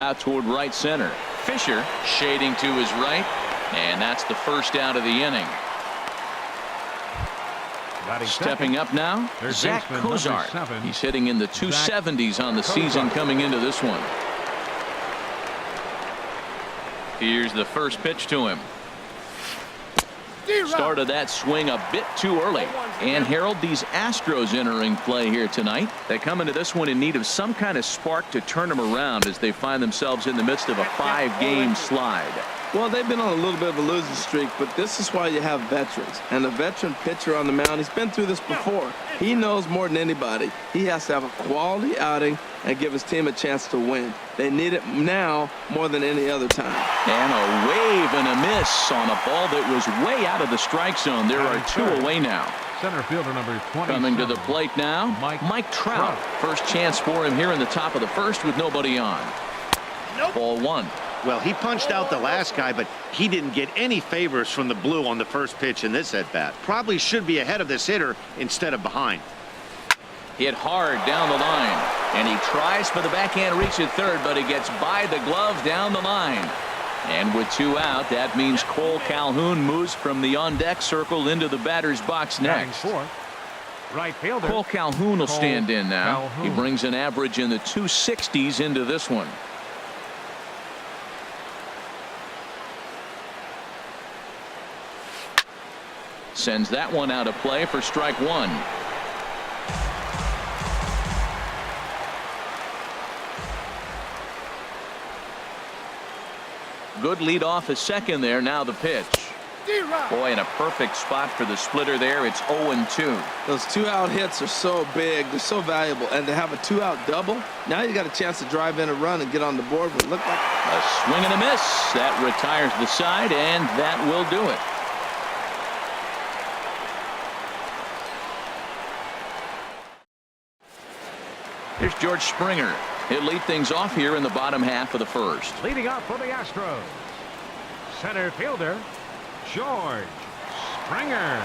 Out toward right center. Fisher shading to his right, and that's the first out of the inning. Stepping up now, Zach Cozart. He's hitting in the 270s on the season coming into this one. Here's the first pitch to him. Started that swing a bit too early. And Harold, these Astros entering play here tonight. They come into this one in need of some kind of spark to turn them around as they find themselves in the midst of a 5-game slide. Well, they've been on a little bit of a losing streak, but this is why you have veterans. And a veteran pitcher on the mound, he's been through this before. He knows more than anybody. He has to have a quality outing and give his team a chance to win. They need it now more than any other time. And a wave and a miss on a ball that was way out of the strike zone. There are 2 away now. Center fielder number 20. Coming to the plate now, Mike Trout. First chance for him here in the top of the first with nobody on. Ball 1. Well, he punched out the last guy, but he didn't get any favors from the blue on the first pitch in this at-bat. Probably should be ahead of this hitter instead of behind. Hit hard down the line, and he tries for the backhand reach at third, but he gets by the glove down the line. And with 2 out, that means Cole Calhoun moves from the on-deck circle into the batter's box next. Right fielder. Cole Calhoun will stand in now. He brings an average in the 260s into this one. Sends that one out of play for strike 1. Good lead off at second there. Now the pitch. Boy, in a perfect spot for the splitter there. It's 0-2. Those 2-out hits are so big. They're so valuable. And to have a 2-out double, now you got a chance to drive in a run and get on the board. But look like a swing and a miss. That retires the side, and that will do it. Here's George Springer. He'll lead things off here in the bottom half of the first. Leading up for the Astros, center fielder George Springer.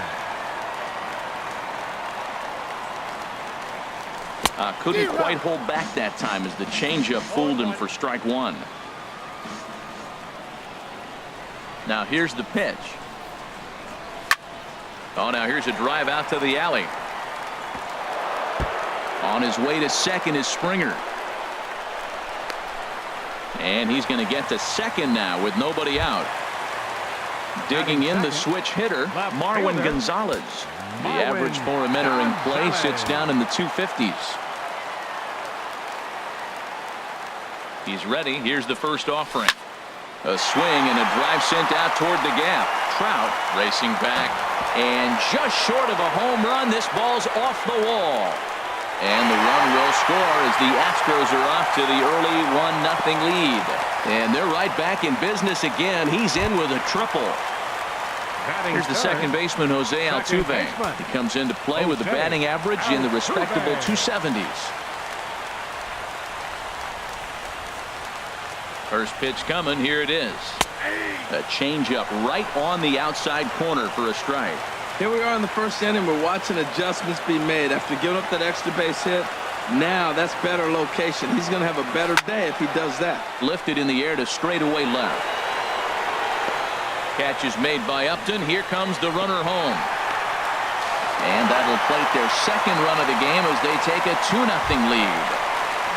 Couldn't quite hold back that time as the changeup fooled him for strike 1. Now here's the pitch. Oh, now here's a drive out to the alley. On his way to second is Springer. And he's going to get to second now with nobody out. Digging in the switch hitter, Marwin Gonzalez. The average for him entering play sits down in the 250s. He's ready. Here's the first offering. A swing and a drive sent out toward the gap. Trout racing back. And just short of a home run, this ball's off the wall. And the run will score as the Astros are off to the early 1-0 lead. And they're right back in business again. He's in with a triple. Here's the second baseman, Jose Altuve. He comes into play with a batting average in the respectable 270s. First pitch coming. Here it is. A changeup right on the outside corner for a strike. Here we are in the first inning. We're watching adjustments be made after giving up that extra base hit. Now that's better location. He's going to have a better day if he does that. Lifted in the air to straightaway left. Catch is made by Upton. Here comes the runner home. And that'll plate their second run of the game as they take a 2-0 lead.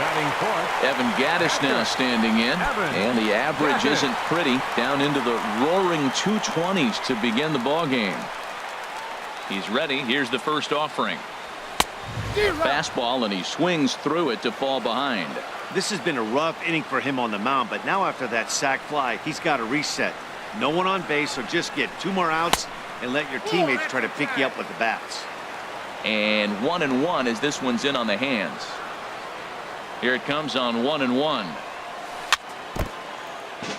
Batting fourth, Evan Gattis now standing in. And the average isn't pretty. Down into the roaring 220s to begin the ball game. He's ready. Here's the first offering. Fastball, and he swings through it to fall behind. This has been a rough inning for him on the mound, but now after that sac fly, he's got to reset. No one on base, so just get 2 more outs and let your teammates try to pick you up with the bats. And 1-1 as this one's in on the hands. Here it comes on 1-1.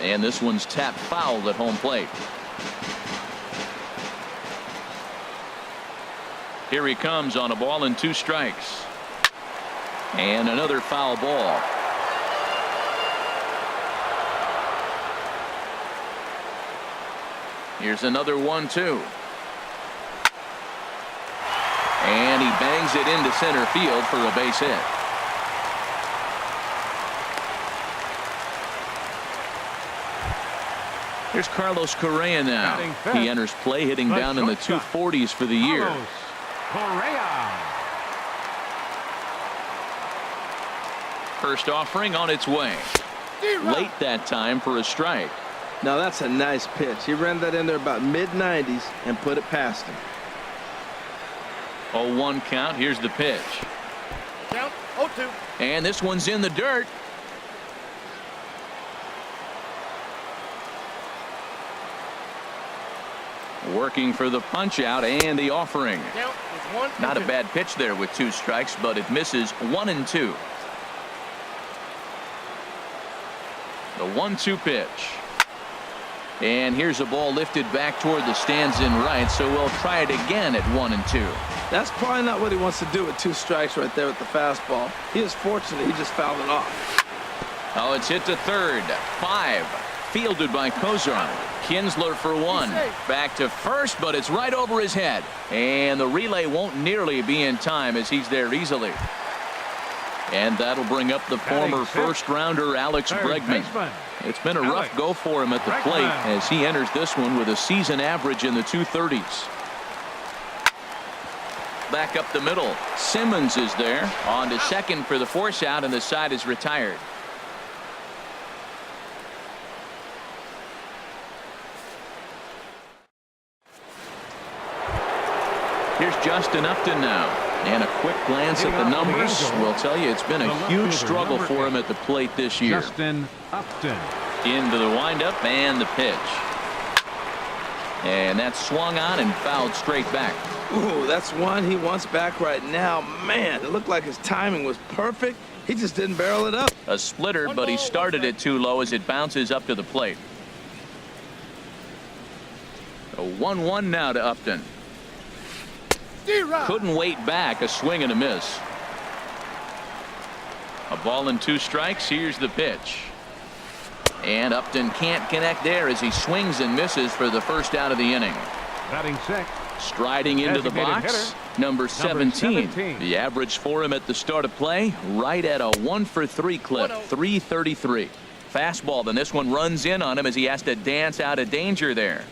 And this one's tapped foul at home plate. Here he comes on a ball and 2 strikes. And another foul ball. Here's another 1-2. And he bangs it into center field for a base hit. Here's Carlos Correa now. He enters play hitting down in the 240s for the year. Carlos Correa. First offering on its way. Late that time for a strike. Now that's a nice pitch. He ran that in there about mid-90s and put it past him. 0-1 count. Here's the pitch. Count 0-2. And this one's in the dirt. Working for the punch out and the offering. Count is 1 and Not a 2. bad pitch there with 2 strikes, but it misses 1-2. The 1-2 pitch. And here's a ball lifted back toward the stands in right, so we'll try it again at 1-2. That's probably not what he wants to do with 2 strikes right there with the fastball. He is fortunate he just fouled it off. Oh, it's hit to third. 5. Fielded by Kozar. Kinsler for 1. Back to first, but it's right over his head. And the relay won't nearly be in time as he's there easily. And that'll bring up the former first-rounder Alex Bregman. It's been a rough go for him at the plate as he enters this one with a season average in the 230s. Back up the middle. Simmons is there. On to second for the force out, and the side is retired. Here's Justin Upton now. And a quick glance at the numbers will tell you it's been a huge struggle for him at the plate this year. Justin Upton. Into the windup and the pitch. And that's swung on and fouled straight back. Ooh, that's one he wants back right now. Man, it looked like his timing was perfect. He just didn't barrel it up. A splitter, but he started it too low as it bounces up to the plate. A 1-1 now to Upton. Couldn't wait back. A swing and a miss. A ball and 2 strikes. Here's the pitch. And Upton can't connect there as he swings and misses for the first out of the inning. Batting sixth. Striding into the Designated box, hitter, number 17. 17. The average for him at the start of play, right at a 1-for-3 clip, 333. Fastball, then this one runs in on him as he has to dance out of danger there.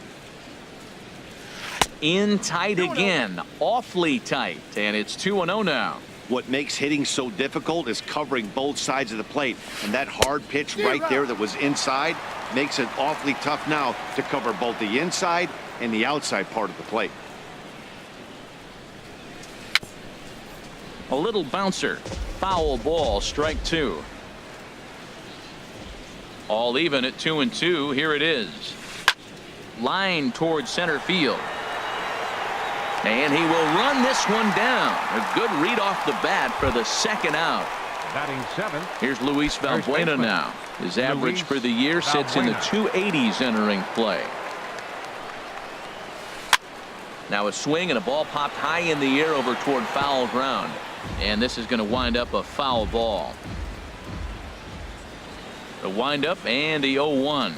In tight again, awfully tight, and it's 2-0 now. What makes hitting so difficult is covering both sides of the plate, and that hard pitch right there that was inside makes it awfully tough now to cover both the inside and the outside part of the plate. A little bouncer, foul ball, strike 2. All even at 2-2. Here it is. Line towards center field. And he will run this one down. A good read off the bat for the second out. Batting seventh. Here's Luis Valbuena now. His average for the year sits in the 280s entering play. Now a swing and a ball popped high in the air over toward foul ground. And this is going to wind up a foul ball. The windup and the 0-1.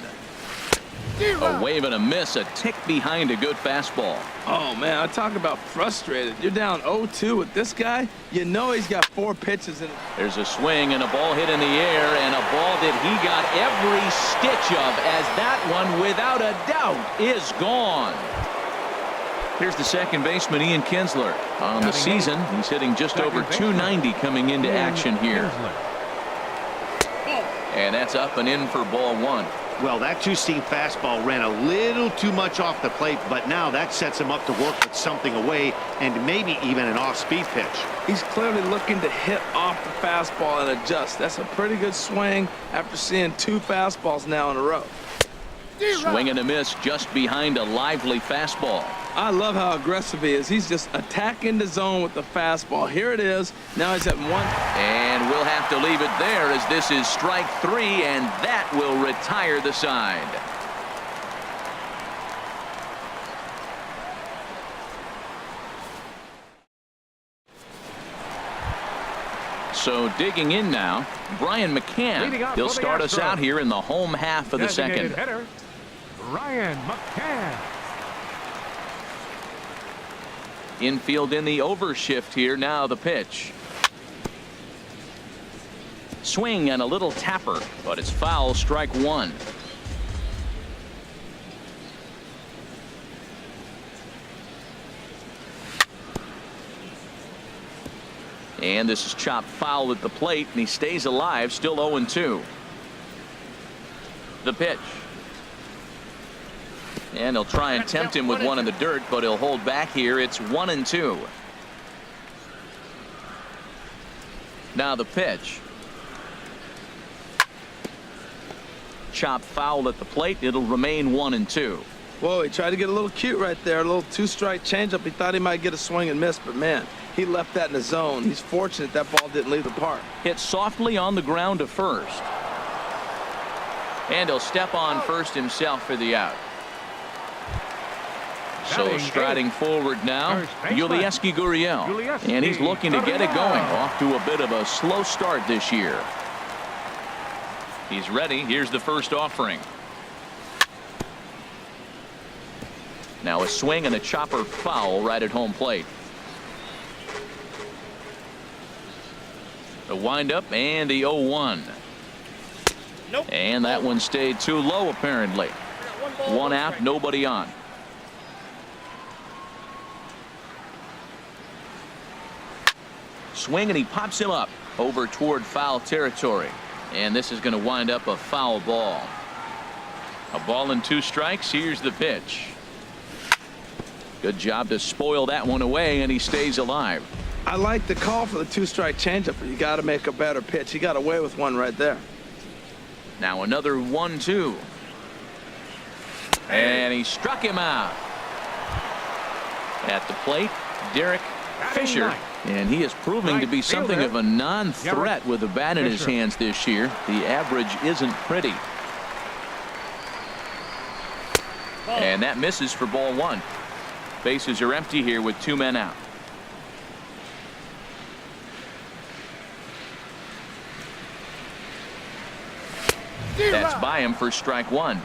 A wave and a miss, a tick behind a good fastball. Oh, man, I talk about frustrated. You're down 0-2 with this guy. You know he's got 4 pitches in it. There's a swing and a ball hit in the air, and a ball that he got every stitch of, as that one, without a doubt, is gone. Here's the second baseman, Ian Kinsler. On the season, he's hitting just over 290 coming into action here. And that's up and in for ball 1. Well, that 2-seam fastball ran a little too much off the plate, but now that sets him up to work with something away and maybe even an off-speed pitch. He's clearly looking to hit off the fastball and adjust. That's a pretty good swing after seeing 2 fastballs now in a row. Swing and a miss just behind a lively fastball. I love how aggressive he is. He's just attacking the zone with the fastball. Here it is. Now he's at 1. And we'll have to leave it there as this is strike 3, and that will retire the side. So digging in now, Brian McCann. He'll start us out here in the home half of the second. Hitter, Ryan McCann. Infield in the overshift here. Now the pitch. Swing and a little tapper, but it's foul, strike 1. And this is chopped foul at the plate, and he stays alive, still 0-2. The pitch. And he'll try and tempt him with one in the dirt, but he'll hold back here. It's 1-2. Now the pitch. Chopped foul at the plate. It'll remain 1-2. Whoa, he tried to get a little cute right there. A little two-strike changeup. He thought he might get a swing and miss, but man, he left that in the zone. He's fortunate that ball didn't leave the park. Hit softly on the ground to first. And he'll step on first himself for the out. So striding forward now, Yulieski Gurriel. And he's looking to get it going. Off to a bit of a slow start this year. He's ready. Here's the first offering. Now a swing and a chopper foul right at home plate. The windup and the 0-1. Nope. And that one stayed too low apparently. One out, nobody on. Swing and he pops him up over toward foul territory. And this is going to wind up a foul ball. A ball and 2 strikes. Here's the pitch. Good job to spoil that one away, and he stays alive. I like the call for the two-strike changeup, but you got to make a better pitch. He got away with one right there. Now another 1-2. And he struck him out. At the plate, Derek Fisher. And he is proving to be something of a non-threat with the bat in his hands this year. The average isn't pretty. And that misses for ball 1. Bases are empty here with 2 men out. That's by him for strike 1.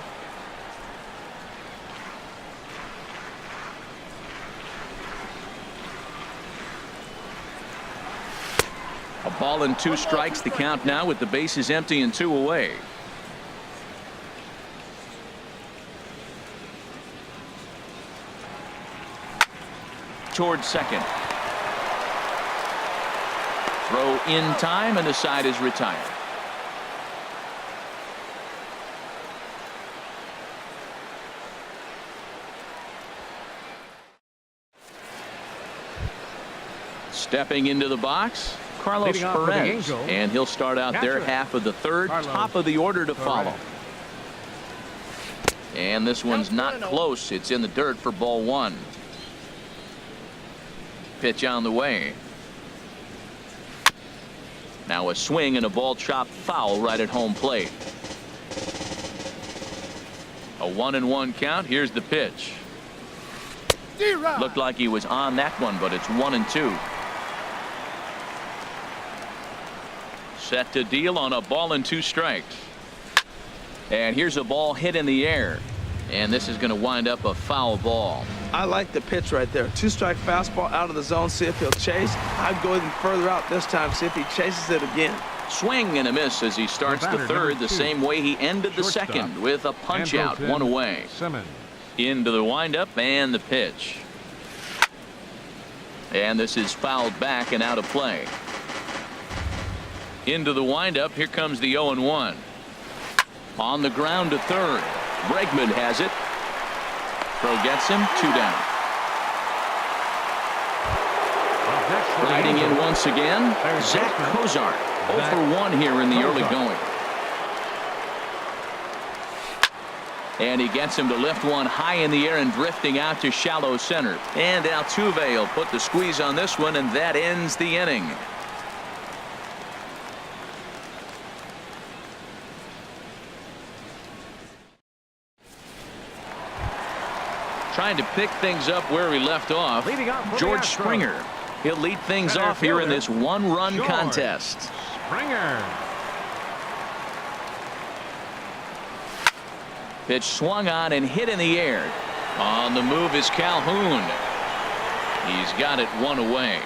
A ball and 2 strikes. The count now with the bases empty and 2 away. Towards second. Throw in time, and the side is retired. Stepping into the box, Carlos Perez, and he'll start out there half of the third. Top of the order to follow. And this one's not close. It's in the dirt for ball 1. Pitch on the way. Now a swing and a ball chopped foul right at home plate. A 1-1 count. Here's the pitch. Looked like he was on that one, but it's 1-2. Set to deal on a ball and 2 strikes. And here's a ball hit in the air. And this is going to wind up a foul ball. I like the pitch right there. 2-strike fastball out of the zone. See if he'll chase. I'd go even further out this time. See if he chases it again. Swing and a miss as he starts the third the same way he ended the second with a punch out, 1 away. Into the windup and the pitch. And this is fouled back and out of play. Into the windup. Here comes the 0-1. On the ground to third. Bregman has it. Throw gets him. 2 down. Riding in once again, Zach Kozar. 0 for 1 here in the early going. And he gets him to lift one high in the air and drifting out to shallow center. And Altuve will put the squeeze on this one, and that ends the inning. Trying to pick things up where we left off. George Springer. He'll lead things off here in this 1-run contest. Springer. Pitch swung on and hit in the air. On the move is Calhoun. He's got it 1 away.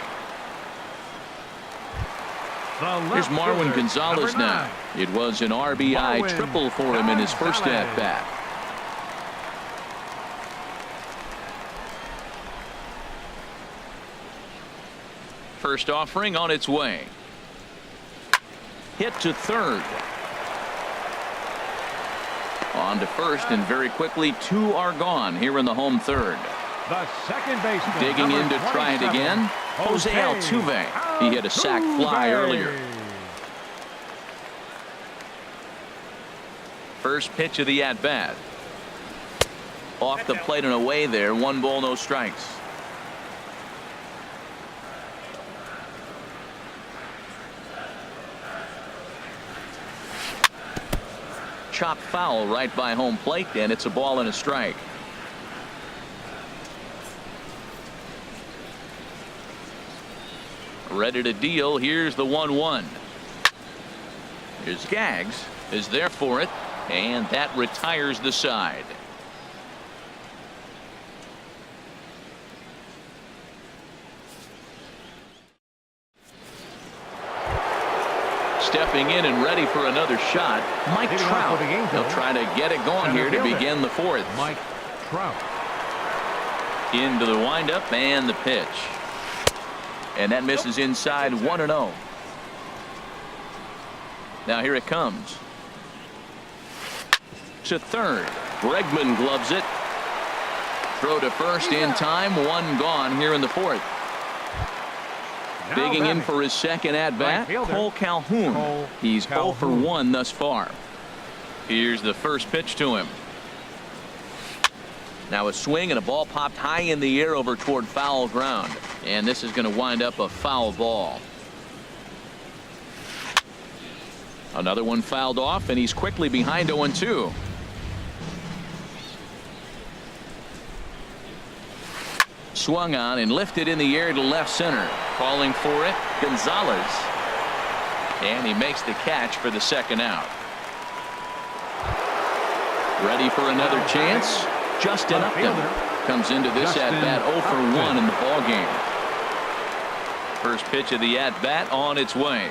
Here's Marwin Gonzalez now. It was an RBI triple for him in his first at bat. first offering on its way. Hit to third. On to first, and very quickly 2 are gone here in the home third. The second baseman. Digging in to try it again, Jose Altuve. He hit a sac fly earlier. First pitch of the at-bat. Off the plate and away there. 1 ball, no strikes. Chop foul right by home plate, and it's a ball and a strike. Ready to deal. Here's the 1-1. Here's Gags is there for it, and that retires the side. Stepping in and ready for another shot, Mike Trout. He'll try to get it going here to begin the 4th. Mike Trout. Into the windup and the pitch. And that misses inside. 1-0. Now here it comes. To third. Bregman gloves it. Throw to first in time. 1 gone here in the 4th. Digging in for his second at-bat, Cole Calhoun. He's 0 for 1 thus far. Here's the first pitch to him. Now a swing and a ball popped high in the air over toward foul ground. And this is going to wind up a foul ball. Another one fouled off, and he's quickly behind 0-2. Swung on and lifted in the air to left center. Calling for it, Gonzalez. And he makes the catch for the second out. Ready for another chance. Justin Upton comes into this at-bat 0 for 1 in the ballgame. First pitch of the at-bat on its way.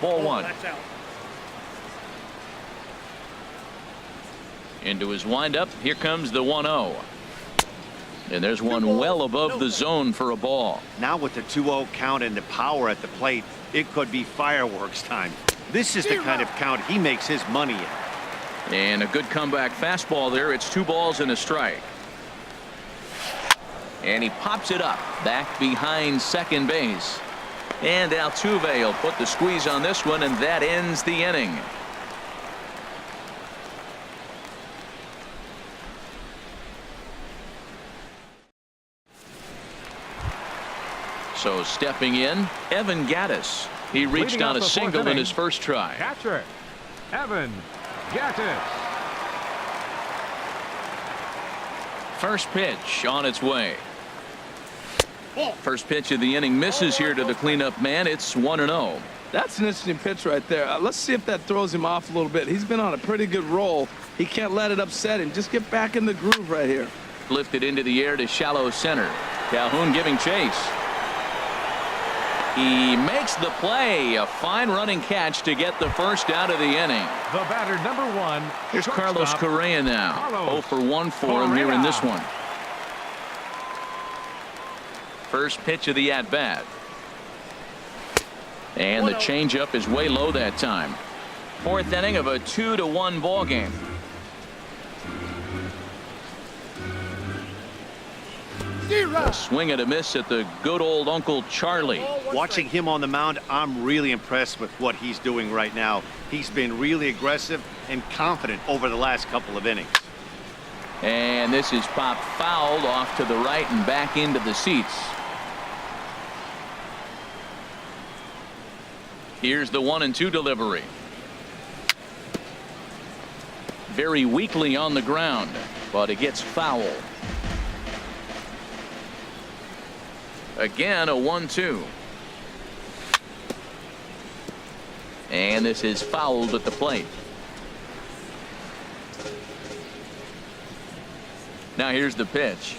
Ball 1. Into his windup. Here comes the 1-0. And there's one well above the zone for a ball. Now with the 2-0 count and the power at the plate, it could be fireworks time. This is the kind of count he makes his money in. And a good comeback fastball there. It's 2 balls and a strike. And he pops it up back behind second base. And Altuve will put the squeeze on this one, and that ends the inning. So stepping in, Evan Gattis. He reached on a single in his first try. Catcher, Evan Gattis. First pitch on its way. First pitch of the inning misses here to the cleanup man. It's 1-0. That's an interesting pitch right there. Let's see if that throws him off a little bit. He's been on a pretty good roll. He can't let it upset him. Just get back in the groove right here. Lifted into the air to shallow center. Calhoun giving chase. He makes the play. A fine running catch to get the first out of the inning. The batter, number 1. Here's Carlos Correa now. 0 for 1 for him here in this one. First pitch of the at-bat. And the changeup is way low that time. 4th inning of a 2-1 ball game. A swing and a miss at the good old Uncle Charlie. Watching him on the mound, I'm really impressed with what he's doing right now. He's been really aggressive and confident over the last couple of innings. And this is popped fouled off to the right and back into the seats. Here's the 1-2 delivery. Very weakly on the ground, but it gets foul. Again, a 1-2. And this is fouled at the plate. Now here's the pitch.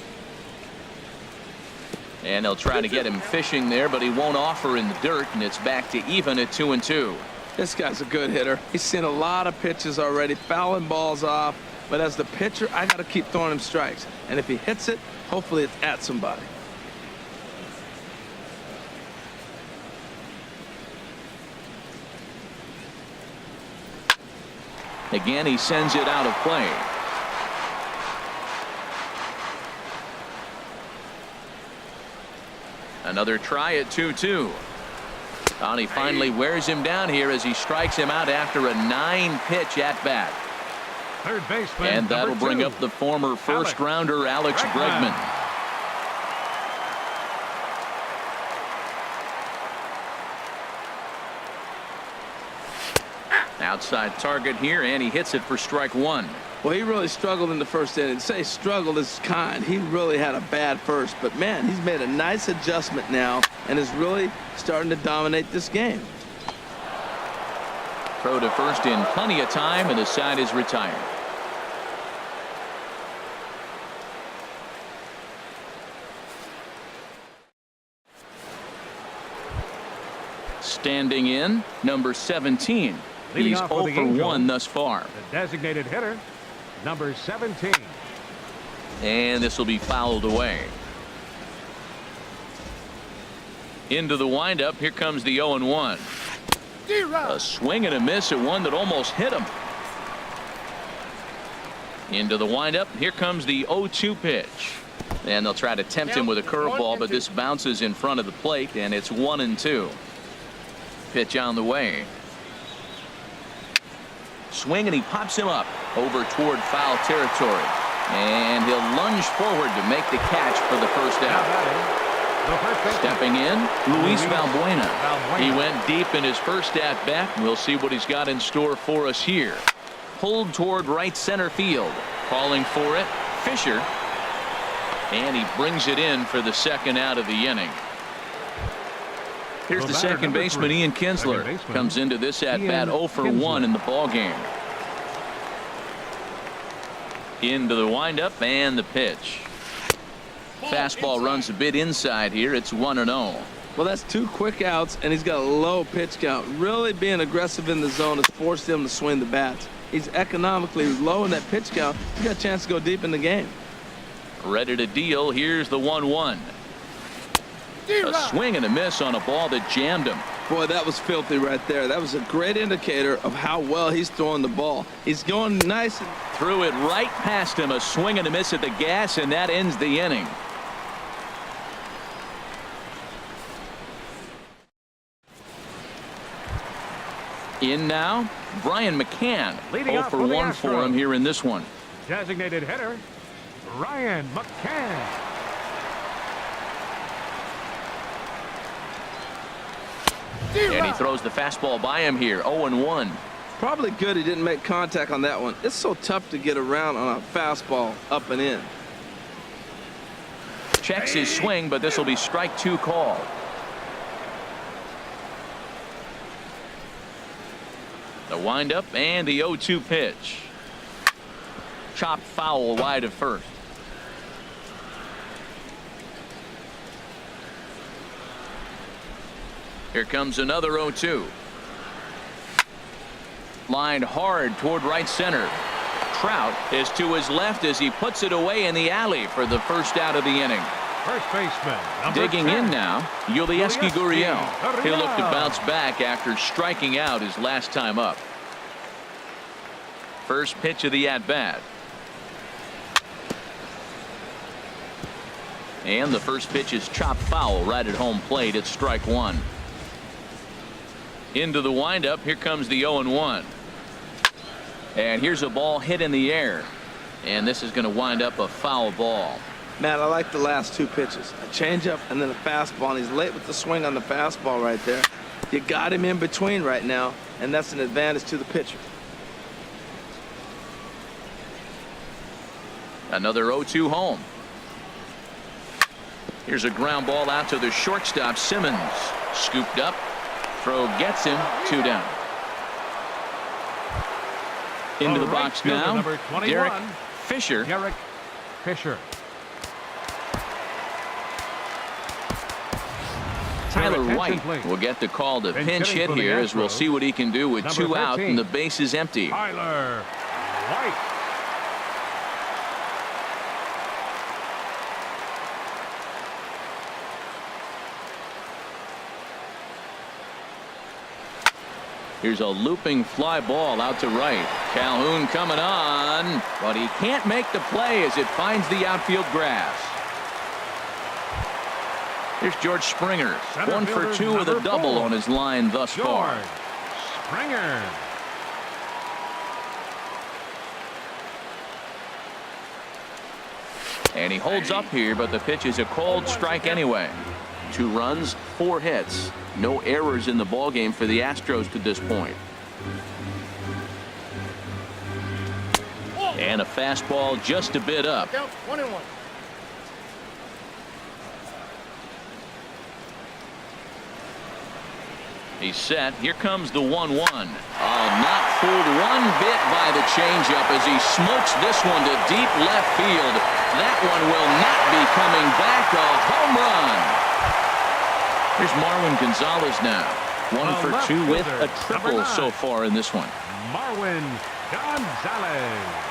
And they'll try to get him fishing there, but he won't offer in the dirt, and it's back to even at 2-2. This guy's a good hitter. He's seen a lot of pitches already, fouling balls off. But as the pitcher, I got to keep throwing him strikes. And if he hits it, hopefully it's at somebody. Again, he sends it out of play. Another try at 2-2. And he finally wears him down here as he strikes him out after a 9-pitch at bat. Third baseman. And that'll number bring 2. up the former first-rounder Alex Bregman. Outside target here, and he hits it for strike 1. Well, he really struggled in the first inning. To say struggled is kind. He really had a bad first. But, man, he's made a nice adjustment now and is really starting to dominate this game. Throw to first in plenty of time, and the side is retired. Standing in, number 17. Leading He's off 0 for the for Angels, 1 thus far. The designated hitter, number 17. And this will be fouled away. Into the windup. Here comes the 0-1. A swing and a miss at one that almost hit him. Into the windup. Here comes the 0-2 pitch. And they'll try to tempt him with a curveball, but this bounces in front of the plate, and it's 1-2. Pitch on the way. Swing, and he pops him up over toward foul territory. And he'll lunge forward to make the catch for the first out. Stepping in, Luis Valbuena. He went deep in his first at bat. We'll see what he's got in store for us here. Pulled toward right center field. Calling for it, Fisher. And he brings it in for the second out of the inning. Here's the second baseman, Ian Kinsler. Comes into this at bat 0 for 1 in the ball game. Into the windup and the pitch. Fastball runs a bit inside here. It's 1-0. Well, that's 2 quick outs, and he's got a low pitch count. Really being aggressive in the zone has forced him to swing the bats. He's economically low in that pitch count. He's got a chance to go deep in the game. Ready to deal. Here's the 1-1. A swing and a miss on a ball that jammed him. Boy, that was filthy right there. That was a great indicator of how well he's throwing the ball. He's going nice. Threw it right past him. A swing and a miss at the gas, and that ends the inning. In now, Brian McCann. 0 for 1 for him here in this one. Designated hitter, Brian McCann. And he throws the fastball by him here. 0-1. Probably good he didn't make contact on that one. It's so tough to get around on a fastball up and in. Checks his swing, but this will be strike 2 called. The windup and the 0-2 pitch. Chopped foul wide of first. Here comes another 0-2. Lined hard toward right center. Trout is to his left as he puts it away in the alley for the first out of the inning. First baseman, number Digging 10. in now, Yulieski Gurriel. Gurriel. He'll look to bounce back after striking out his last time up. First pitch of the at-bat. And the first pitch is chopped foul right at home plate. It's strike 1. Into the windup. Here comes the 0-1. And here's a ball hit in the air. And this is going to wind up a foul ball. Man, I like the last 2 pitches. A changeup and then a fastball. And he's late with the swing on the fastball right there. You got him in between right now, and that's an advantage to the pitcher. Another 0-2 home. Here's a ground ball out to the shortstop, Simmons. Scooped up. Throw gets him. 2 down. Into the box now. Number 21, Derek Fisher. Derek Fisher. Tyler Attention, White please. will get the call to Pinch pinch hitting hit for the here as we'll Astros. see what he can do with Number 2 out 13. and the base is empty. Tyler White. Here's a looping fly ball out to right. Calhoun coming on, but he can't make the play as it finds the outfield grass. Here's George Springer, 1 for 2 with a double on his line thus far. George Springer. And he holds up here, but the pitch is a called strike anyway. 2 runs, 4 hits. No errors in the ballgame for the Astros to this point. And a fastball just a bit up. 1-1. He's set. Here comes the 1-1. Not fooled one bit by the changeup as he smokes this one to deep left field. That one will not be coming back. A home run. Here's Marwin Gonzalez now. 1 for 2 with a triple so far in this one. Marwin Gonzalez.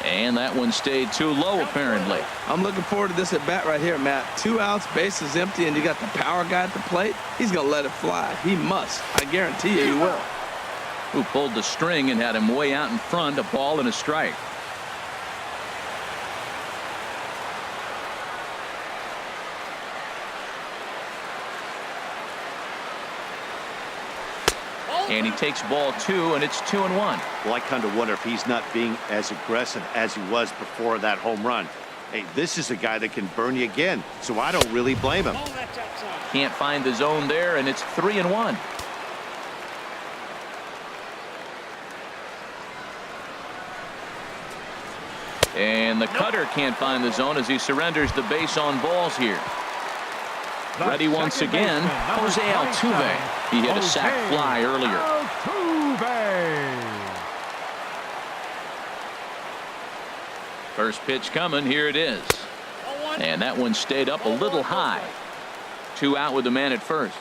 And that one stayed too low apparently. I'm looking forward to this at bat right here, Matt. 2 outs, bases empty, and you got the power guy at the plate. He's going to let it fly. He must. I guarantee you he will. Who pulled the string and had him way out in front. A ball and a strike. And he takes ball 2, and it's 2-1. Well, I kind of wonder if he's not being as aggressive as he was before that home run. Hey, this is a guy that can burn you again, so I don't really blame him. Can't find the zone there, and it's 3-1. And the cutter can't find the zone as he surrenders the base on balls here. Ready once again, Jose Altuve. He hit a sac fly earlier. Altuve. First pitch coming. Here it is. And that one stayed up a little high. 2 out with the man at first.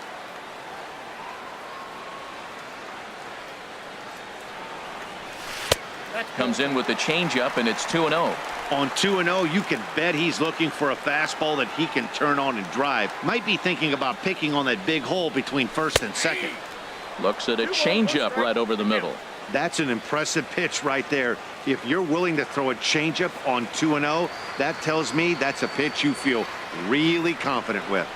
Comes in with the changeup, and it's 2-0. On 2-0, you can bet he's looking for a fastball that he can turn on and drive. Might be thinking about picking on that big hole between first and second. Looks at a changeup right over the middle. That's an impressive pitch right there. If you're willing to throw a changeup on 2-0, that tells me that's a pitch you feel really confident with.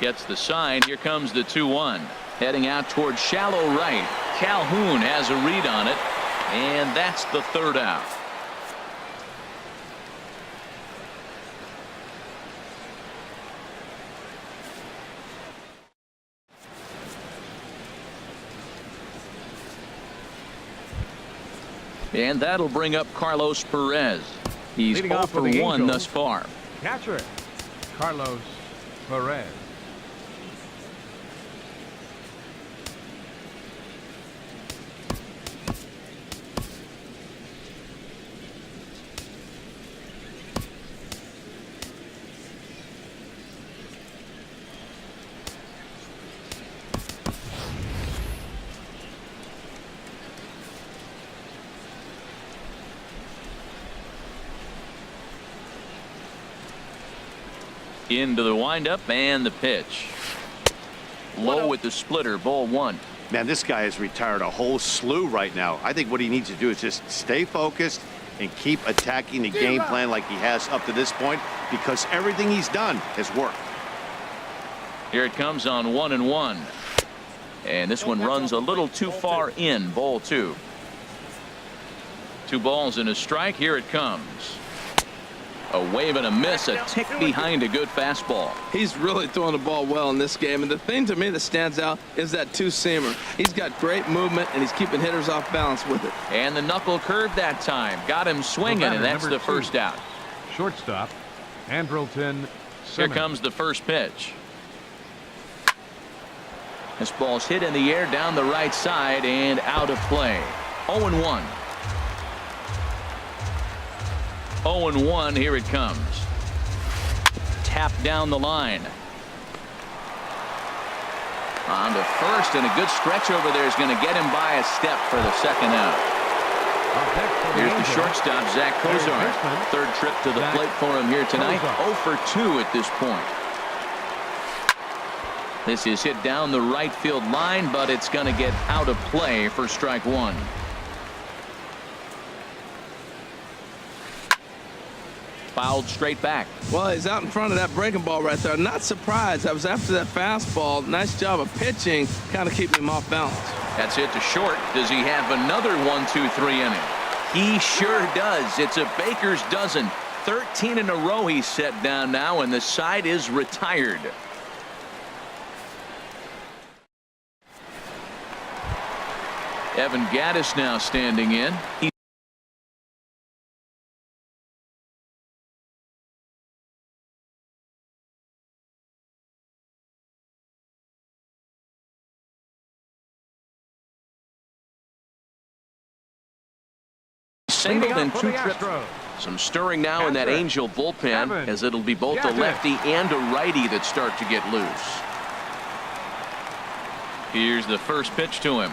Gets the sign. Here comes the 2-1. Heading out towards shallow right. Calhoun has a read on it, and that's the 3rd out. And that'll bring up Carlos Perez. He's 0 for 1 thus far. Catcher Carlos Perez. Into the windup and the pitch. Low with the splitter, ball 1. Man, this guy has retired a whole slew right now. I think what he needs to do is just stay focused and keep attacking the game plan like he has up to this point, because everything he's done has worked. Here it comes on 1-1. And this one runs a little too far in, ball 2. 2 balls and a strike. Here it comes. A wave and a miss, a tick behind a good fastball. He's really throwing the ball well in this game, and the thing to me that stands out is that 2-seamer. He's got great movement, and he's keeping hitters off balance with it. And the knuckle curve that time. Got him swinging, and that's the 1st out. Shortstop, Andrelton Simmons. Here comes the first pitch. This ball's hit in the air down the right side and out of play. 0-1. 0-1. Here it comes. Tap down the line. On to first, and a good stretch over there is going to get him by a step for the 2nd out. Here's the shortstop, Zach Kozar. 3rd trip to the plate for him here tonight. 0 for 2 at this point. This is hit down the right field line, but it's going to get out of play for strike one. Fouled straight back. Well, he's out in front of that breaking ball right there. Not surprised. I was after that fastball. Nice job of pitching, kind of keeping him off balance. That's hit to short. Does he have another 1-2-3 inning? He sure does. It's a baker's dozen. 13 in a row he's set down now, and the side is retired. Evan Gattis now standing in. Singled in 2 trips. Some stirring now in that Angel bullpen, as it'll be both a lefty and a righty that start to get loose. Here's the first pitch to him.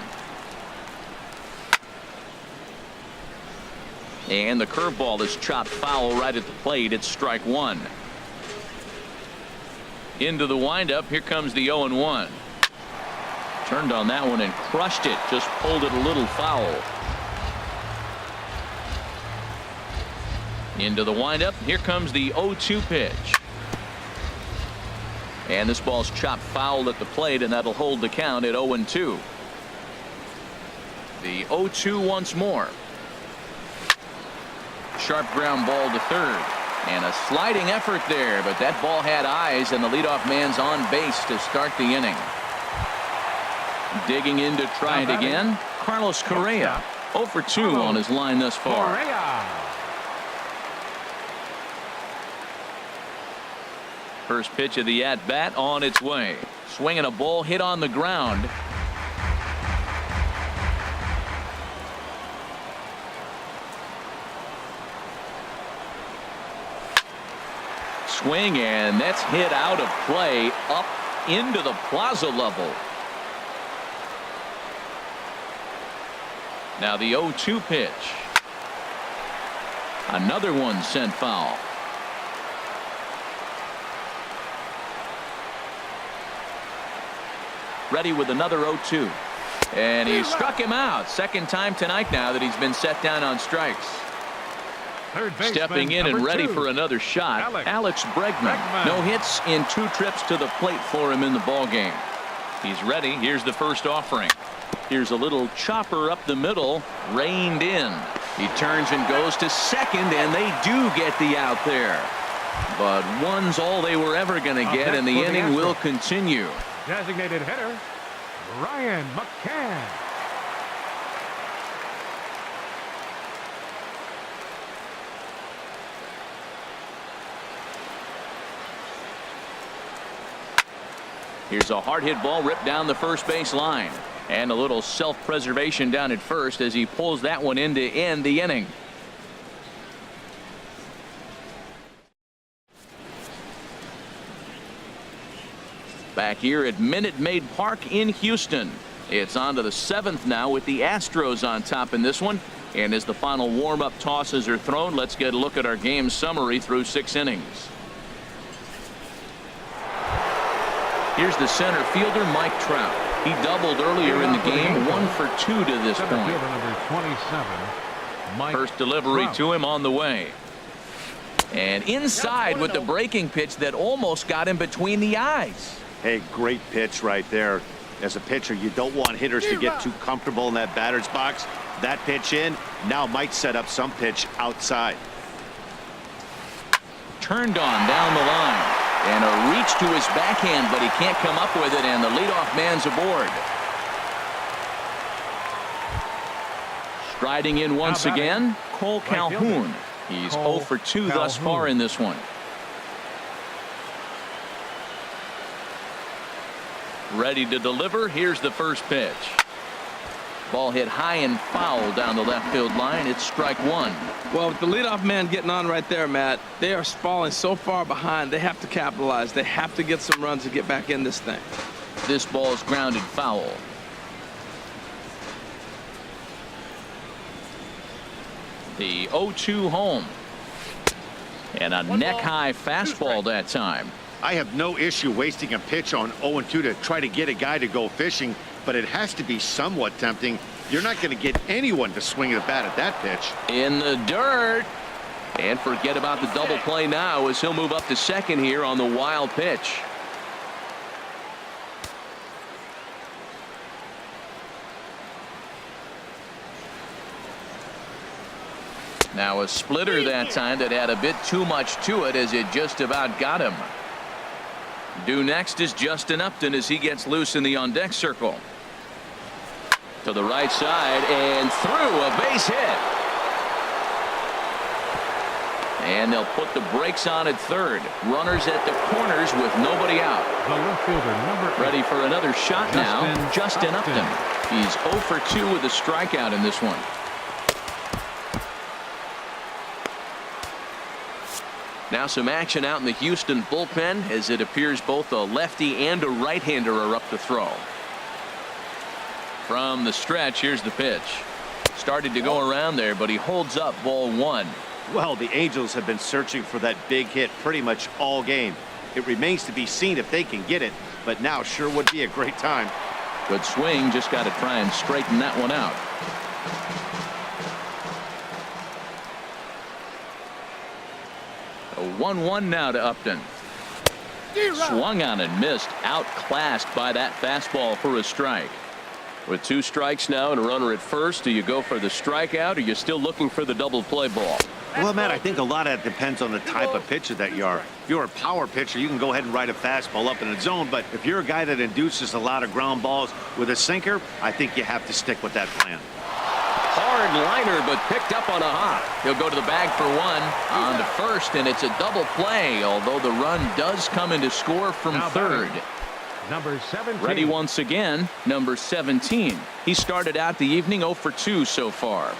And the curveball is chopped foul right at the plate. It's strike one. Into the windup. Here comes the 0-1. Turned on that one and crushed it. Just pulled it a little foul. Into the windup. Here comes the 0-2 pitch. And this ball's chopped foul at the plate, and that'll hold the count at 0-2. The 0-2 once more. Sharp ground ball to third. And a sliding effort there, but that ball had eyes, and the leadoff man's on base to start the inning. Digging in to try it again. Carlos Correa. 0 for 2 on his line thus far. First pitch of the at-bat on its way. Swinging a ball hit on the ground. Swing, and that's hit out of play up into the plaza level. Now the 0-2 pitch. Another one sent foul. Ready with another 0-2. And he struck him out. Second time tonight now that he's been set down on strikes. Stepping in and ready for another shot, Alex Bregman. No hits in 2 trips to the plate for him in the ballgame. He's ready. Here's the first offering. Here's a little chopper up the middle, reined in. He turns and goes to second, and they do get the out there. But one's all they were ever going to get, and the inning will continue. Designated hitter, Ryan McCann. Here's a hard hit ball ripped down the first base line. And a little self-preservation down at first as he pulls that one in to end the inning. Back here at Minute Maid Park in Houston. It's on to the 7th now with the Astros on top in this one. And as the final warm-up tosses are thrown, let's get a look at our game summary through 6 innings. Here's the center fielder, Mike Trout. He doubled earlier in the game, 1 for 2 to this point. First delivery to him on the way. And inside with the breaking pitch that almost got him between the eyes. Hey, great pitch right there. As a pitcher, you don't want hitters to get too comfortable in that batter's box. That pitch in now might set up some pitch outside. Turned on down the line. And a reach to his backhand, but he can't come up with it, and the leadoff man's aboard. Striding in once again, Cole Calhoun. He's 0 for 2 thus far in this one. Ready to deliver. Here's the first pitch. Ball hit high and foul down the left field line. It's strike one. Well, with the leadoff man getting on right there, Matt, they are falling so far behind. They have to capitalize. They have to get some runs to get back in this thing. This ball is grounded foul. The 0-2 home. And a neck-high fastball that time. I have no issue wasting a pitch on 0-2 to try to get a guy to go fishing, but it has to be somewhat tempting. You're not going to get anyone to swing the bat at that pitch. In the dirt. And forget about the double play now as he'll move up to second here on the wild pitch. Now a splitter that time that had a bit too much to it as it just about got him. Due next is Justin Upton as he gets loose in the on-deck circle. To the right side and through, a base hit. And they'll put the brakes on at third. Runners at the corners with nobody out. The left fielder, number 8. Ready for another shot now. Justin Upton. He's 0 for 2 with a strikeout in this one. Now some action out in the Houston bullpen as it appears both a lefty and a right-hander are up to throw. From the stretch, here's the pitch. Started to go around there, but he holds up ball 1. Well, the Angels have been searching for that big hit pretty much all game. It remains to be seen if they can get it, but now sure would be a great time. Good swing, just got to try and straighten that one out. A 1-1 now to Upton. Swung on and missed, outclassed by that fastball for a strike. With 2 strikes now and a runner at first, do you go for the strikeout or are you still looking for the double play ball? Well, Matt, I think a lot of that depends on the type of pitcher that you are. If you're a power pitcher, you can go ahead and ride a fastball up in the zone, but if you're a guy that induces a lot of ground balls with a sinker, I think you have to stick with that plan. Hard liner, but picked up on a hop. He'll go to the bag for 1 on to first, and it's a double play, although the run does come in to score from Now third. Number 17. Ready once again, number 17. He started out the evening 0 for 2 so far.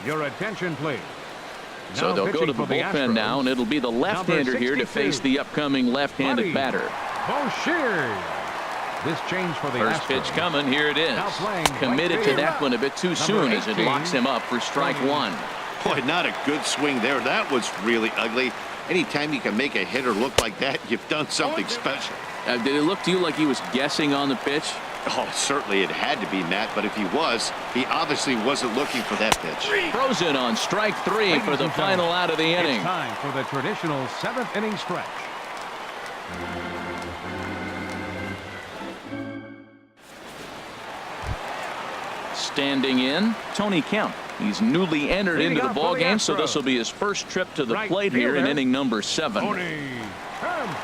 Your attention, please. So they'll go to the bullpen now, and it'll be the left-hander here to face the upcoming left-handed batter. Boucher. This change for the First Astros. pitch coming, here it is. Committed to that one a bit too soon as it locks him up for strike 1. Boy, not a good swing there. That was really ugly. Anytime you can make a hitter look like that, you've done something special. Did it look to you like he was guessing on the pitch? Oh, certainly it had to be, Matt, but if he was, he obviously wasn't looking for that pitch. Frozen on strike 3 for the final out of the inning. It's time for the traditional 7th inning stretch. Standing in, Tony Kemp. He's newly entered into the ball game, so this will be his first trip to the plate here in inning number 7. Tony Kemp.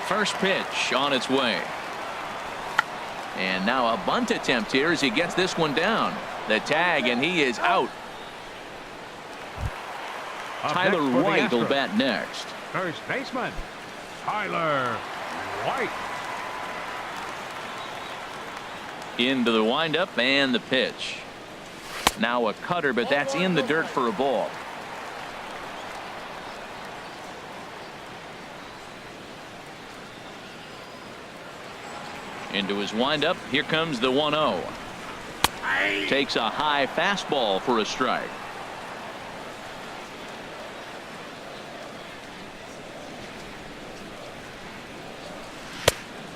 First pitch on its way. And now a bunt attempt here as he gets this one down. The tag, and he is out. Tyler White will bat next. First baseman, Tyler White. Into the windup and the pitch. Now a cutter, but that's in the dirt for a ball. Into his windup. Here comes the 1-0. Takes a high fastball for a strike.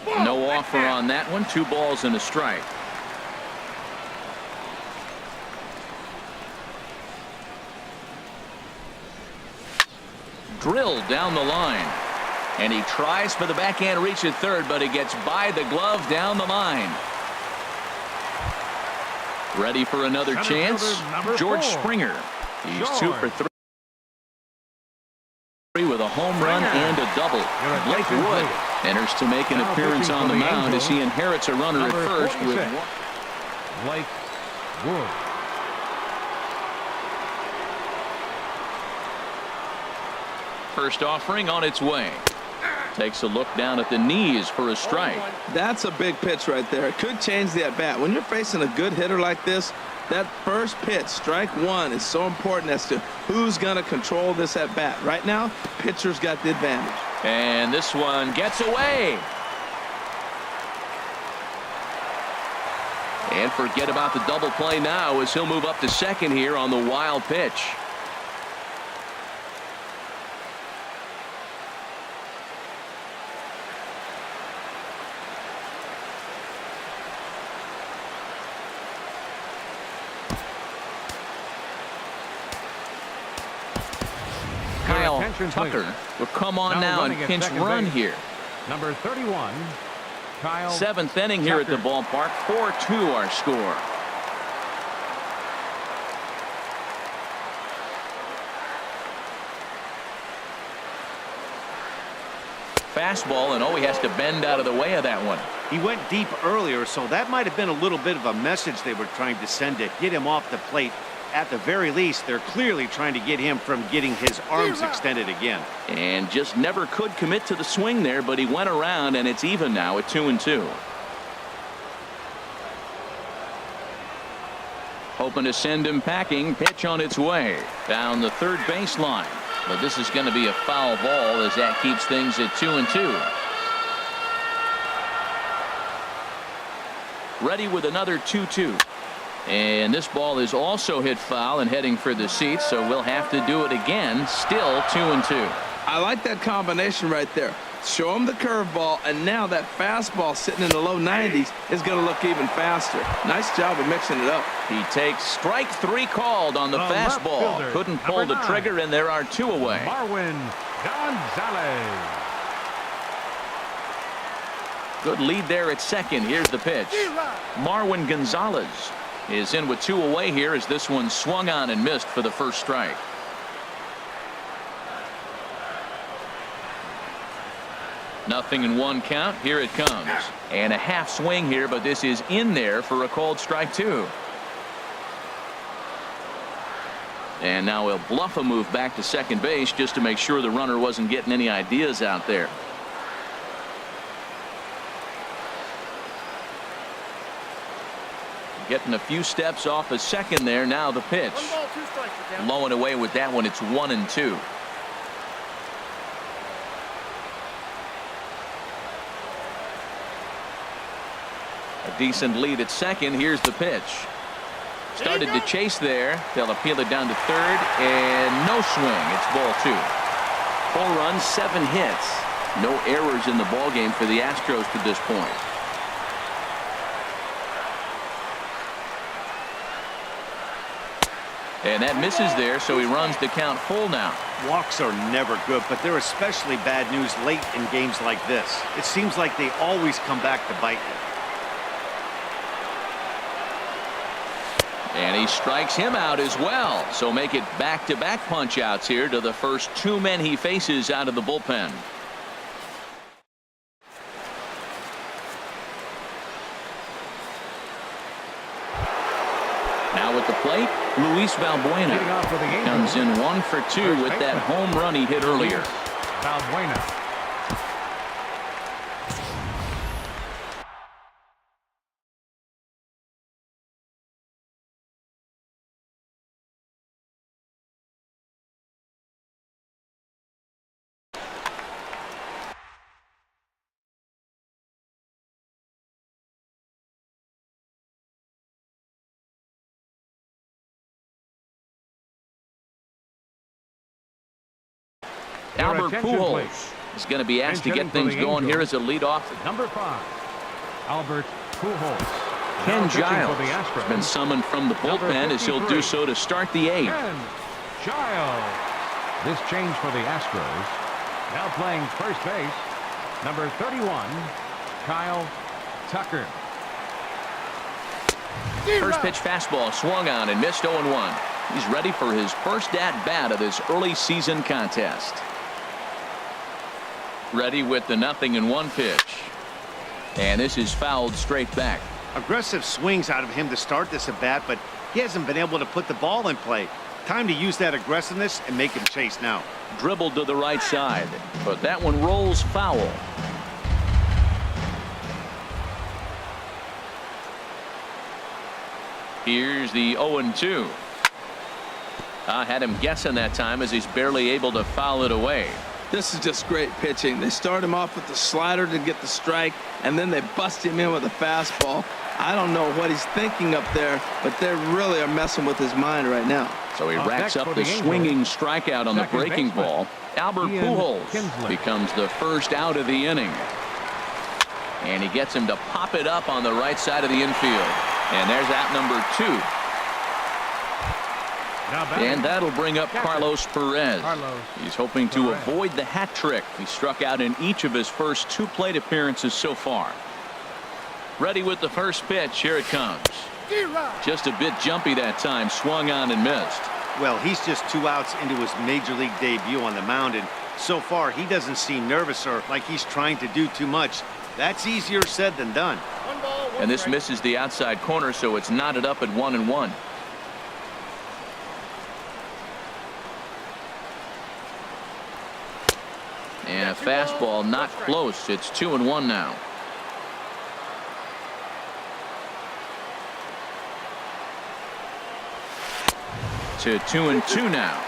No offer on that one. 2 balls and a strike. Drilled down the line. And he tries for the backhand reach at third, but he gets by the glove down the line. Ready for another chance? George Springer. He's 2 for 3 with a home run and a double. Blake Wood enters to make an appearance on the mound as he inherits a runner at first with Blake Wood. first offering on its way. Takes a look down at the knees for a strike. That's a big pitch right there. It could change the at-bat. When you're facing a good hitter like this, that first pitch, strike 1, is so important as to who's going to control this at-bat. Right now, pitcher's got the advantage. And this one gets away. And forget about the double play now as he'll move up to second here on the wild pitch. Veterans league. Tucker will come on Now now and running at pinch second run base. here. Number 31, Kyle. 7th inning here at the Tucker. ballpark. 4-2 our score. Fastball, and he has to bend out of the way of that one. He went deep earlier, so that might have been a little bit of a message they were trying to send to get him off the plate. At the very least, they're clearly trying to get him from getting his arms extended again. And just never could commit to the swing there, but he went around, and it's even now at 2-2. Hoping to send him packing. Pitch on its way down the third baseline. But this is going to be a foul ball as that keeps things at 2-2. Ready with another 2-2. And this ball is also hit foul and heading for the seats, so we'll have to do it again. Still 2-2. I like that combination right there. Show him the curveball, and now that fastball sitting in the low 90s is going to look even faster. Nice job of mixing it up. He takes strike 3 called on the left fastball. fielder, Couldn't pull number the 9. trigger, and there are 2 away. Marwin Gonzalez. Good lead there at second. Here's the pitch. Marwin Gonzalez is in with 2 away here as this one swung on and missed for the first strike. Nothing in 1 count. Here it comes. And a half swing here, but this is in there for a called strike 2. And now he'll bluff a move back to second base just to make sure the runner wasn't getting any ideas out there. Getting a few steps off a second there. Now the pitch. 1 ball, 2 strikes with them. Low and away with that one. It's 1-2. A decent lead at second. Here's the pitch. Started to chase there. They'll appeal it down to third, and no swing. It's ball 2. 4 runs, 7 hits. No errors in the ballgame for the Astros to this point. And that misses there, so he runs the count full now. Walks are never good, but they're especially bad news late in games like this. It seems like they always come back to bite you. And he strikes him out as well. So make it back-to-back punch-outs here to the first 2 men he faces out of the bullpen. Now at the plate, Luis Valbuena Leading off with the Angels. comes in 1 for 2 with that home run he hit earlier. Valbuena. Albert attention, Pujols please. is going to be asked to And get hitting for things the going here as Angels. a leadoff. Number 5, Albert Pujols. Ken Now pitching Giles for the has Astros. been summoned from the Number bullpen as he'll do 53. so to start the 8th. Ken Giles. This change for the Astros. Now playing first base, number 31, Kyle Tucker. First pitch fastball swung on and missed 0-1. He's ready for his first at-bat of this early season contest. Ready with the 0-1 pitch. And this is fouled straight back. Aggressive swings out of him to start this at bat, but he hasn't been able to put the ball in play. Time to use that aggressiveness and make him chase now. Dribbled to the right side, but that one rolls foul. Here's the 0-2. Had him guessing that time as he's barely able to foul it away. This is just great pitching. They start him off with the slider to get the strike, and then they bust him in with a fastball. I don't know what he's thinking up there, but they really are messing with his mind right now. So he Up racks next up for the the Angels, swinging strikeout on the second breaking baseman, ball. Albert Ian Pujols Kinsler. becomes becomes the first out of the inning. And he gets him to pop it up on the right side of the infield. And there's out number 2. Now batting, And that'll bring up catcher. Carlos Perez. Carlos He's hoping to Perez. avoid the hat trick. He struck out in each of his first 2 plate appearances so far. Ready with the first pitch. Here it comes. Just a bit jumpy that time. Swung on and missed. Well, he's just 2 outs into his major league debut on the mound, and so far he doesn't seem nervous or like he's trying to do too much. That's easier said than done. One ball, one And this strike. misses the outside corner, so it's knotted up at 1-1. And a fastball not close. It's 2-1 now. To 2-2 now.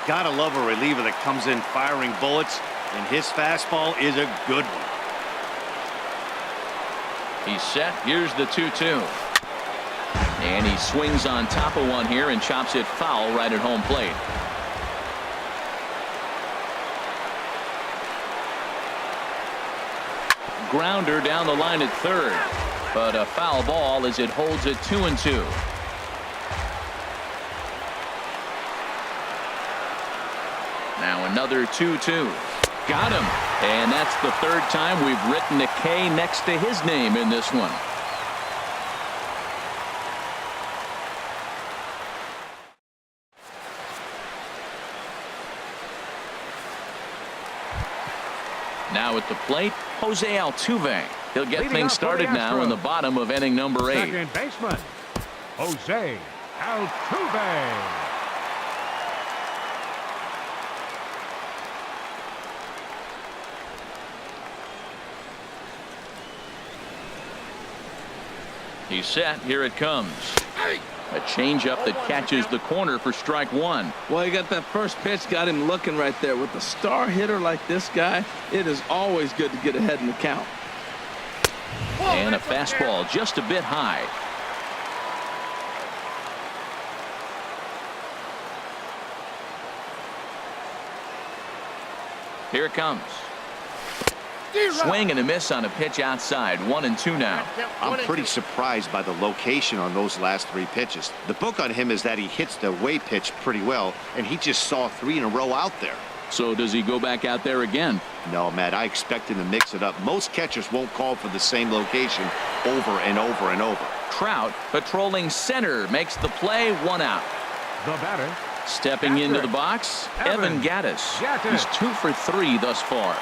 Gotta love a reliever that comes in firing bullets, and his fastball is a good one. He's set. Here's the 2-2. And he swings on top of one here and chops it foul right at home plate. Grounder down the line at third, but a foul ball as it holds it 2-2. Now another 2-2. Got him. And that's the 3rd time we've written a K next to his name in this one. Now at the plate, Jose Altuve. He'll get Leading things off for the started now in the Astros. bottom of inning number 8. Second baseman, Jose Altuve. He's set. Here it comes. A changeup that catches the corner for strike 1. Well, he got that first pitch, got him looking right there. With a star hitter like this guy, it is always good to get ahead in the count. And a fastball just a bit high. Here it comes. Swing and a miss on a pitch outside. 1-2 now. I'm pretty surprised by the location on those last 3 pitches. The book on him is that he hits the away pitch pretty well, and he just saw 3 in a row out there. So does he go back out there again? No, Matt, I expect him to mix it up. Most catchers won't call for the same location over and over and over. Trout patrolling center makes the play. 1 out. The batter, Stepping into the box, Evan Gattis. Gattis. He's 2 for 3 thus far.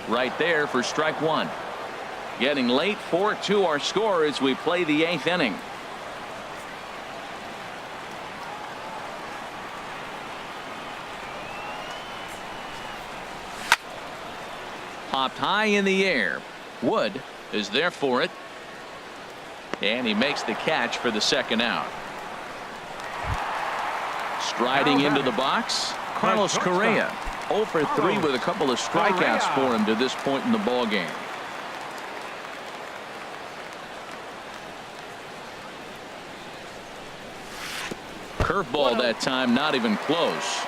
Right there for strike 1. Getting late. 4-2 our score as we play the 8th inning. Popped high in the air. Wood is there for it. And he makes the catch for the 2nd out. Striding into the box, Carlos Correa. 0 for 3 with a couple of strikeouts for him to this point in the ball game. Curveball that time, not even close.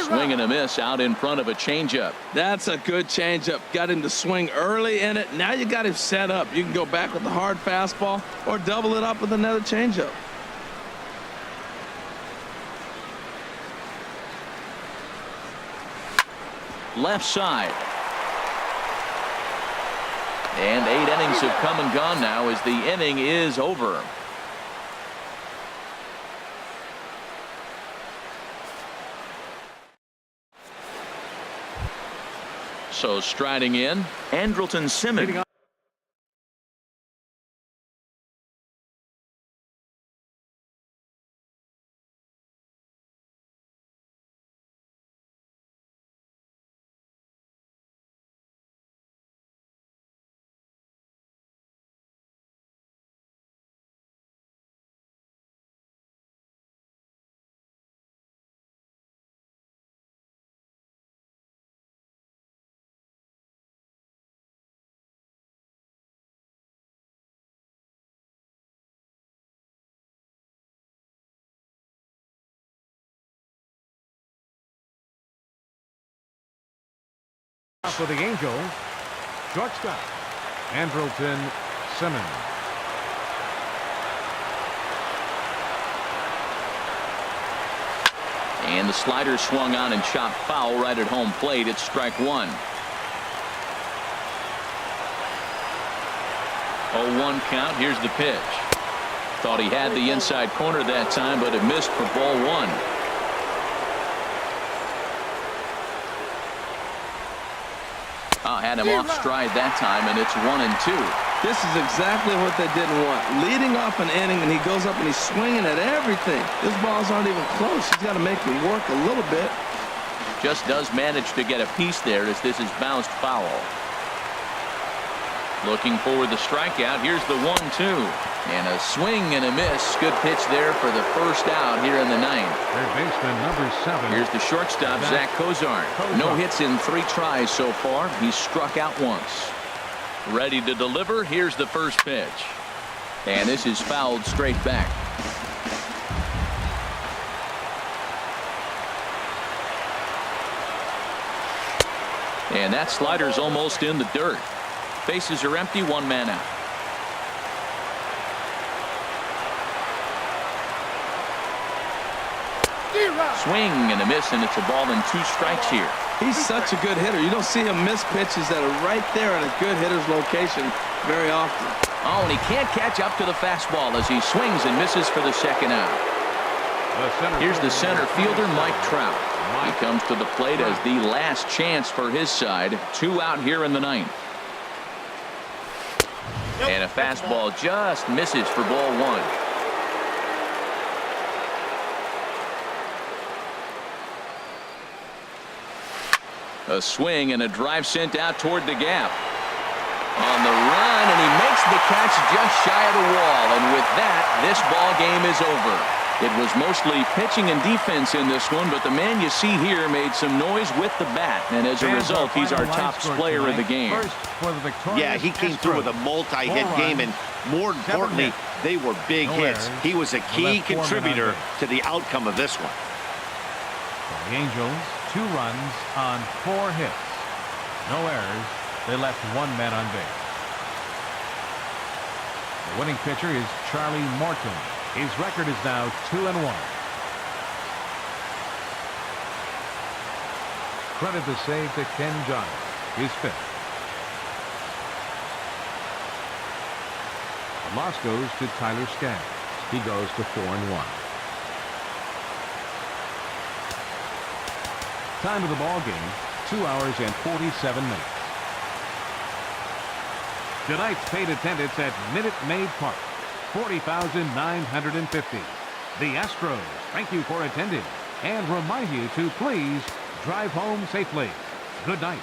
Swing and a miss out in front of a changeup. That's a good changeup. Got him to swing early in it. Now you got him set up. You can go back with the hard fastball or double it up with another changeup. Left side. And 8 innings have come and gone now as the inning is over. So striding in, Andrelton Simmons. For the Angels, shortstop, Andrelton Simmons. And the slider swung on and chopped foul right at home plate. It's strike one. 0-1 count. Here's the pitch. Thought he had the inside corner that time, but it missed for ball one. Had him off stride that time, and it's 1-2. This is exactly what they didn't want. Leading off an inning, and he goes up and he's swinging at everything. His balls aren't even close. He's got to make them work a little bit. Just does manage to get a piece there as this is bounced foul. Looking for the strikeout. Here's the 1-2. And a swing and a miss. Good pitch there for the first out here in the ninth. Third baseman number 7. Here's the shortstop, Zach Cozart. No hits in 3 tries so far. He's struck out once. Ready to deliver. Here's the first pitch. And this is fouled straight back. And that slider's almost in the dirt. Bases are empty. 1 man out. Swing and a miss, and it's a ball and 2 strikes here. He's such a good hitter. You don't see him miss pitches that are right there in a good hitter's location very often. Oh, and he can't catch up to the fastball as he swings and misses for the second out. Here's the center fielder, Mike Trout. He comes to the plate as the last chance for his side. 2 out here in the ninth. And a fastball just misses for ball 1. A swing and a drive sent out toward the gap. On the run, and he makes the catch just shy of the wall. And with that, this ball game is over. It was mostly pitching and defense in this one, but the man you see here made some noise with the bat. And as a result, he's our top player of the game. Yeah, he came through with a multi-hit game, and more importantly, they were big hits. He was a key contributor to the outcome of this one. The Angels, 2 runs on 4 hits. No errors. They left 1 man on base. The winning pitcher is Charlie Morton. His record is now 2-1. Credit the save to Ken Johnson, his 5th. The loss goes to Tyler Skaggs. He goes to 4-1. Time of the ball game, 2 hours and 47 minutes. Tonight's paid attendance at Minute Maid Park, 40,950. The Astros thank you for attending and remind you to please drive home safely. Good night.